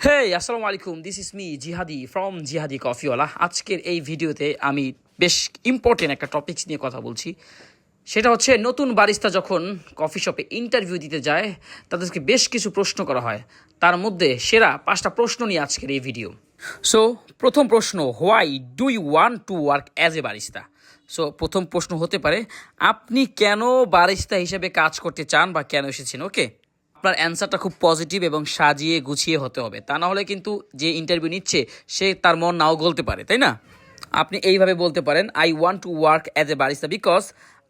হেই আসসালামু আলাইকুম, this is me জিহাদি ফ্রম জিহাদি কফিওয়ালা। আজকের এই ভিডিওতে আমি বেশ ইম্পর্টেন্ট একটা টপিকস নিয়ে কথা বলছি। সেটা হচ্ছে নতুন বারিস্তা যখন কফি শপে ইন্টারভিউ দিতে যায় তাদেরকে বেশ কিছু প্রশ্ন করা হয়। তার মধ্যে সেরা 5টা প্রশ্ন নিয়ে আজকের এই ভিডিও। সো প্রথম প্রশ্ন, why do you want to work as a barista? So প্রথম প্রশ্ন হতে পারে, আপনি কেন বারিস্তা হিসেবে কাজ করতে চান বা কেন এসেছেন? ওকে, আপনার অ্যান্সারটা খুব পজিটিভ এবং সাজিয়ে গুছিয়ে হতে হবে, তা না হলে কিন্তু যে ইন্টারভিউ নিচ্ছে সে তার মন নাও গলতে পারে, তাই না? আপনি এইভাবে বলতে পারেন, I want to work as a barista because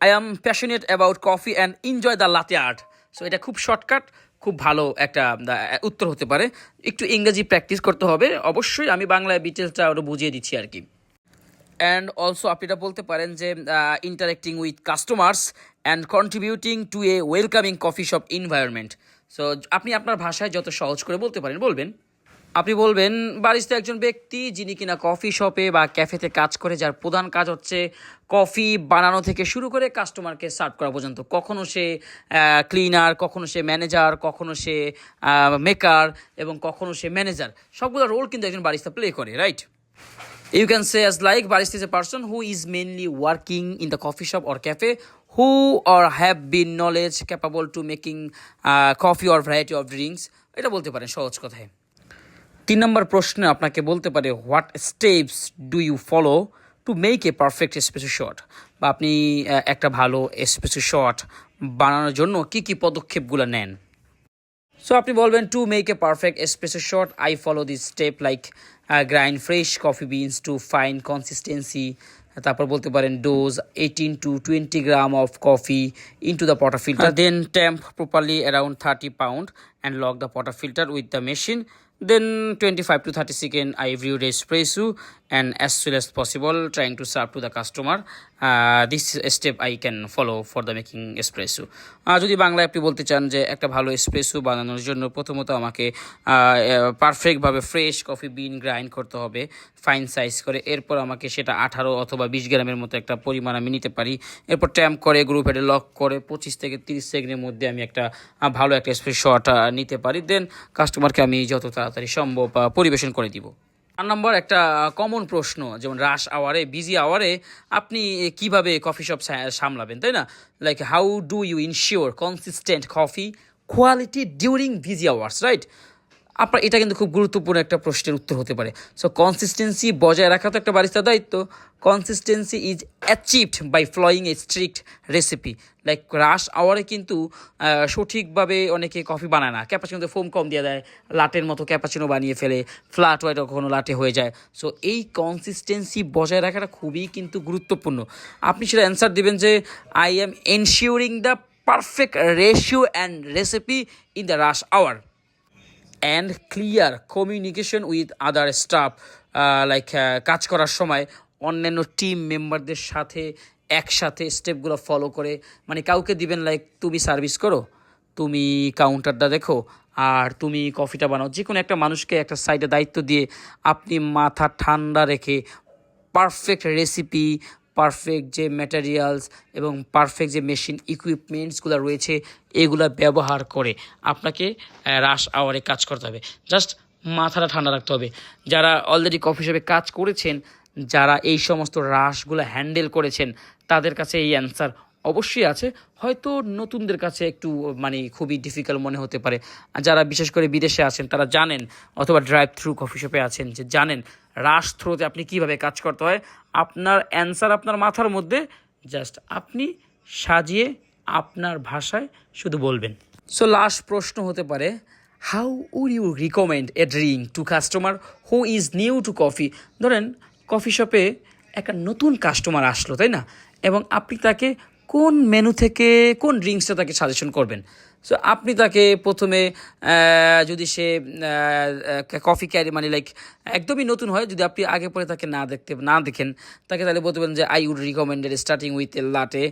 I am passionate about coffee and enjoy the লাতে art. So এটা খুব শর্টকাট, খুব ভালো একটা উত্তর হতে পারে। একটু ইংরেজি প্র্যাকটিস করতে হবে অবশ্যই, আমি বাংলায় ডিটেলসটা আরও বুঝিয়ে দিচ্ছি আর কি। অ্যান্ড অলসো আপনি এটা বলতে পারেন যে interacting with customers and contributing to A welcoming coffee shop environment. So আপনি আপনার ভাষায় যত সহজ করে বলতে পারেন বলবেন। আপনি বলবেন, বারিস্তা একজন ব্যক্তি যিনি কিনা কফি শপে বা ক্যাফেতে কাজ করে, যার প্রধান কাজ হচ্ছে কফি বানানো থেকে শুরু করে কাস্টমারকে সার্ভ করা পর্যন্ত। কখনো সে ক্লিনার, কখনো সে ম্যানেজার, কখনো সে মেকার এবং কখনো সে ম্যানেজার। সবগুলো রোল কিন্তু একজন বারিস্তা প্লে করে, right? You can say as like barista is a person who is mainly working in the coffee shop or cafe, who or have been knowledge capable to making coffee or variety of drinks. এটা বলতে পারেন সহজ কথায়। 3 নম্বর প্রশ্নে আপনাকে বলতে পারে, what steps do you follow to make a perfect espresso shot? বা আপনি একটা ভালো এসপ্রেসো শট বানানোর জন্য কী কী পদক্ষেপগুলো নেন? সো আপনি বলবেন, to make a perfect espresso shot I follow this step like grind fresh coffee beans to fine consistency. তারপর বলতে পারেন, dose 18 to 20 gram of coffee into the portafilter, then tamp properly around 30 pound and lock the porter filter with the machine. Then 25 to 30 second I brewed espresso and as soon as possible trying to serve to the customer. This step I can follow for the making espresso. যদি বাংলায় আপনি বলতে চান যে একটা ভালো espresso বানানোর জন্য প্রথমত আমাকে পারফেক্টভাবে ফ্রেশ কফি বিন গ্রাইন্ড করতে হবে ফাইন সাইজ করে। এরপর আমাকে সেটা 18 অথবা 20 গ্রামের মতো একটা পরিমাণ আমি নিতে পারি। এরপর ট্যাম্প করে গ্রুপ হেডে লক করে 25 থেকে 30 সেকেন্ডের মধ্যে আমি একটা ভালো একটা এসপ্রেসো শট নিতে পারি। দেন কাস্টমারকে আমি যত তাড়াতাড়ি সম্ভব পরিবেশন করে দিব। 4 নম্বর একটা কমন প্রশ্ন, যেমন রাশ আওয়ারে, বিজি আওয়ারে আপনি কিভাবে কফি শপ সামলাবেন, তাই না? Like how do you ensure consistent coffee quality during busy hours, right? আপনার এটা কিন্তু খুব গুরুত্বপূর্ণ একটা প্রশ্নের উত্তর হতে পারে। সো কনসিস্টেন্সি বজায় রাখা তো একটা বারিস্তার দায়িত্ব। Consistency is achieved by following a strict recipe. Like rush আওয়ারে কিন্তু সঠিকভাবে অনেকে কফি বানায় না, ক্যাপাচিনোতে ফোম কম দিয়ে দেয়, লাটের মতো ক্যাপাচিনো বানিয়ে ফেলে, ফ্ল্যাট হোয়াইট কখনো লাটে হয়ে যায়। সো এই কনসিস্টেন্সি বজায় রাখাটা খুবই কিন্তু গুরুত্বপূর্ণ। আপনি সেটা অ্যান্সার দিবেন যে, I am ensuring the perfect ratio and recipe in the rush hour and clear communication with other staff. Like কাজ করার সময় অন্যান্য টিম মেম্বারদের সাথে একসাথে স্টেপগুলো ফলো করে, মানে কাউকে দিবেন লাইক তুমি সার্ভিস করো, তুমি কাউন্টারটা দেখো, আর তুমি কফিটা বানাও। যে কোনো একটা মানুষকে একটা সাইডে দায়িত্ব দিয়ে আপনি মাথা ঠান্ডা রেখে পারফেক্ট রেসিপি, পারফেক্ট যে ম্যাটেরিয়ালস এবং পারফেক্ট যে মেশিন ইকুইপমেন্টসগুলো রয়েছে এগুলো ব্যবহার করে আপনাকে রাশ আওয়ারে কাজ করতে হবে। জাস্ট মাথাটা ঠান্ডা রাখতে হবে। যারা অলরেডি কফি শপে কাজ করেছেন, যারা এই সমস্ত রাশগুলো হ্যান্ডেল করেছেন, তাদের কাছে এই অ্যান্সার অবশ্যই আছে। হয়তো নতুনদের কাছে একটু মানে খুবই ডিফিকাল্ট মনে হতে পারে। যারা বিশেষ করে বিদেশে আছেন তারা জানেন, অথবা ড্রাইভ থ্রু কফি শপে আছেন যে জানেন রাশ থ্রোতে আপনি কীভাবে কাজ করতে হয়। আপনার অ্যান্সার আপনার মাথার মধ্যে, জাস্ট আপনি সাজিয়ে আপনার ভাষায় শুধু বলবেন। সো লাস্ট প্রশ্ন হতে পারে, how would you recommend a drink to customer who is new to coffee? ধরেন কফি শপে একটা নতুন কাস্টমার আসলো, তাই না? এবং আপনি তাকে কোন মেনু থেকে কোন ড্রিঙ্কসটা তাকে সাজেশন করবেন? সো আপনি তাকে প্রথমে যদি সে কফি ক্যারি মানে লাইক একদমই নতুন হয়, যদি আপনি আগে পরে তাকে না দেখেন, তাকে তাহলে বলতে পারেন যে, I would recommended starting with a latte,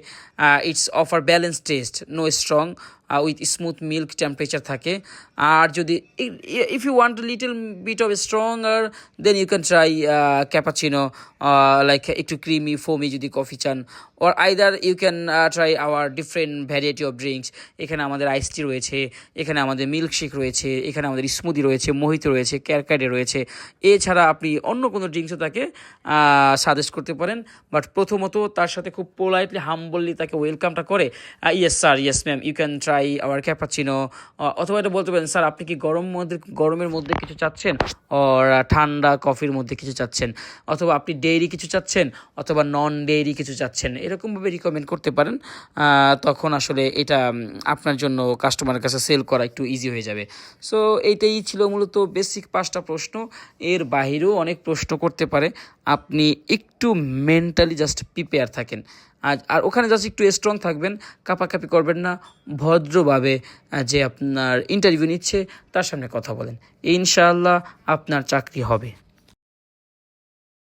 it's of a balance taste, no strong with smooth milk temperature থাকে। আর যদি if you want little bit of stronger then you can try cappuccino, like একটু ক্রিমি ফোমি যদি coffee চান, or either you can try our different variety of drinks. এখানে আমাদের আইস টি রয়েছে, এখানে আমাদের মিল্কশেক রয়েছে, এখানে আমাদের স্মুদি রয়েছে, মোহিতো রয়েছে, ক্যারকাডে রয়েছে। এছাড়া আপনি অন্য কোনো ড্রিঙ্কসও তাকে সাজেস্ট করতে পারেন, বাট প্রথমত তার সাথে খুব পোলাইটলি হাম্বললি তাকে ওয়েলকামটা করে yes sir, yes ma'am, you can try our cappuccino. অথবা এটা বলতে পারেন, স্যার আপনি কি গরমের মধ্যে কিছু চাচ্ছেন, ওর ঠান্ডা কফির মধ্যে কিছু চাচ্ছেন, অথবা আপনি ডেইরি কিছু চাচ্ছেন, অথবা নন ডেইরি কিছু চাচ্ছেন, এরকমভাবে রিকমেন্ড করতে পারেন। তখন আসলে এটা আপনার জন্য কাস্টমারের কাছে সেল করা একটু ইজি হয়ে যাবে। সো এইটাই ছিল মূলত বেসিক 5টা প্রশ্ন। এর বাহিরেও অনেক প্রশ্ন করতে পারে, আপনি একটু মেন্টালি জাস্ট প্রিপেয়ার থাকেন। আর ওখানে জাস্ট একটু স্ট্রং থাকবেন, কাঁপাকাঁপি করবেন না, ভদ্রভাবে যে আপনার ইন্টারভিউ নিচ্ছে তার সামনে কথা বলেন, ইনশাআল্লাহ আপনার চাকরি হবে।